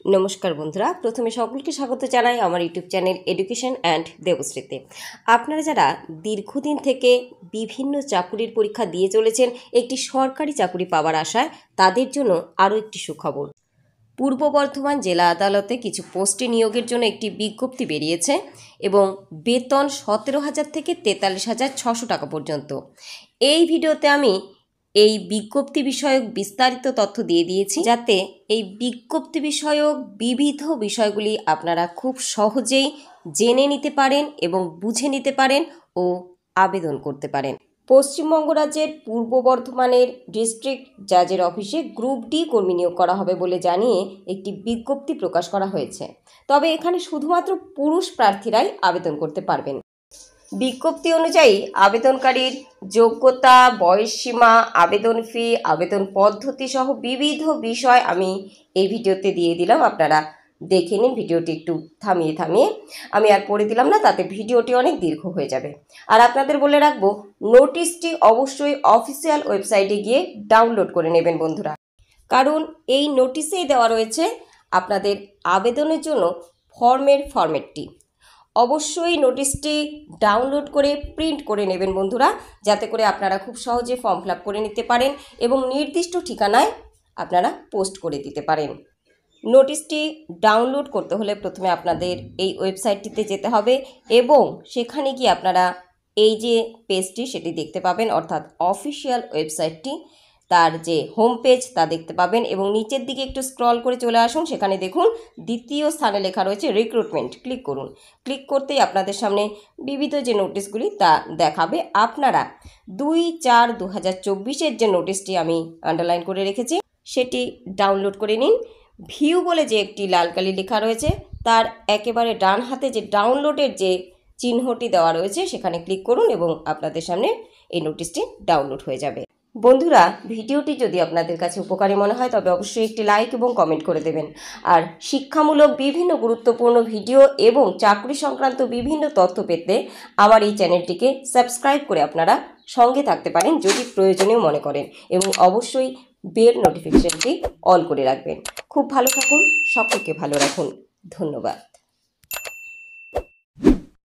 নমস্কার বন্ধুরা, প্রথমে সকলকে স্বাগত জানাই আমার ইউটিউব চ্যানেল এডুকেশন অ্যান্ড দেবশ্রীতে। আপনারা যারা দীর্ঘদিন থেকে বিভিন্ন চাকুরির পরীক্ষা দিয়ে চলেছেন একটি সরকারি চাকুরি পাওয়ার আশায়, তাদের জন্য আরও একটি সুখবর। পূর্ব বর্ধমান জেলা আদালতে কিছু পোস্টে নিয়োগের জন্য একটি বিজ্ঞপ্তি বেরিয়েছে এবং বেতন 17,000 থেকে 43,600 টাকা পর্যন্ত। এই ভিডিওতে আমি এই বিজ্ঞপ্তি বিষয়ক বিস্তারিত তথ্য দিয়ে দিয়েছি, যাতে এই বিজ্ঞপ্তি বিষয়ক বিবিধ বিষয়গুলি আপনারা খুব সহজেই জেনে নিতে পারেন এবং বুঝে নিতে পারেন ও আবেদন করতে পারেন। পশ্চিমবঙ্গ রাজ্যের পূর্ব বর্ধমানের ডিস্ট্রিক্ট জাজের অফিসে গ্রুপ ডি কর্মী নিয়োগ করা হবে বলে জানিয়ে একটি বিজ্ঞপ্তি প্রকাশ করা হয়েছে। তবে এখানে শুধুমাত্র পুরুষ প্রার্থীরাই আবেদন করতে পারবেন। বিজ্ঞপ্তি অনুযায়ী আবেদনকারীর যোগ্যতা, বয়সসীমা, আবেদন ফি, আবেদন পদ্ধতি সহ বিবিধ বিষয় আমি এই ভিডিওতে দিয়ে দিলাম। আপনারা দেখে নিন ভিডিওটি একটু থামিয়ে আমি আর পড়ে দিলাম না, তাতে ভিডিওটি অনেক দীর্ঘ হয়ে যাবে। আর আপনাদের বলে রাখবো, নোটিশটি অবশ্যই অফিসিয়াল ওয়েবসাইটে গিয়ে ডাউনলোড করে নেবেন বন্ধুরা, কারণ এই নোটিশেই দেওয়া রয়েছে আপনাদের আবেদনের জন্য ফর্মের ফরম্যাটটি। অবশ্যই নোটিশটি ডাউনলোড করে প্রিন্ট করে নেবেন বন্ধুরা, যাতে করে আপনারা খুব সহজে ফর্ম ফিল আপ করে নিতে পারেন এবং নির্দিষ্ট ঠিকানায় আপনারা পোস্ট করে দিতে পারেন। নোটিশটি ডাউনলোড করতে হলে প্রথমে আপনাদের এই ওয়েবসাইটটিতে যেতে হবে এবং সেখানে গিয়ে আপনারা এই যে পেজটি সেটি দেখতে পাবেন, অর্থাৎ অফিসিয়াল ওয়েবসাইটটি, তার যে হোম পেজ তা দেখতে পাবেন এবং নিচের দিকে একটু স্ক্রল করে চলে আসুন। সেখানে দেখুন দ্বিতীয় স্থানে লেখা রয়েছে রিক্রুটমেন্ট, ক্লিক করুন। ক্লিক করতেই আপনাদের সামনে বিবিধ যে নোটিশগুলি তা দেখাবে। আপনারা 2/4/2024 যে নোটিশটি আমি আন্ডারলাইন করে রেখেছি সেটি ডাউনলোড করে নিন। ভিউ বলে যে একটি লাল কালি লেখা রয়েছে, তার একেবারে ডান হাতে যে ডাউনলোডের যে চিহ্নটি দেওয়া রয়েছে সেখানে ক্লিক করুন এবং আপনাদের সামনে এই নোটিশটি ডাউনলোড হয়ে যাবে। বন্ধুরা, ভিডিওটি যদি আপনাদের কাছে উপকারী মনে হয় তবে অবশ্যই একটি লাইক এবং কমেন্ট করে দেবেন। আর শিক্ষামূলক বিভিন্ন গুরুত্বপূর্ণ ভিডিও এবং চাকরি সংক্রান্ত বিভিন্ন তথ্য পেতে আমার এই চ্যানেলটিকে সাবস্ক্রাইব করে আপনারা সঙ্গে থাকতে পারেন যদি প্রয়োজনীয় মনে করেন, এবং অবশ্যই বেল নোটিফিকেশনটি অল করে রাখবেন। খুব ভালো থাকুন, সকলকে ভালো রাখুন। ধন্যবাদ।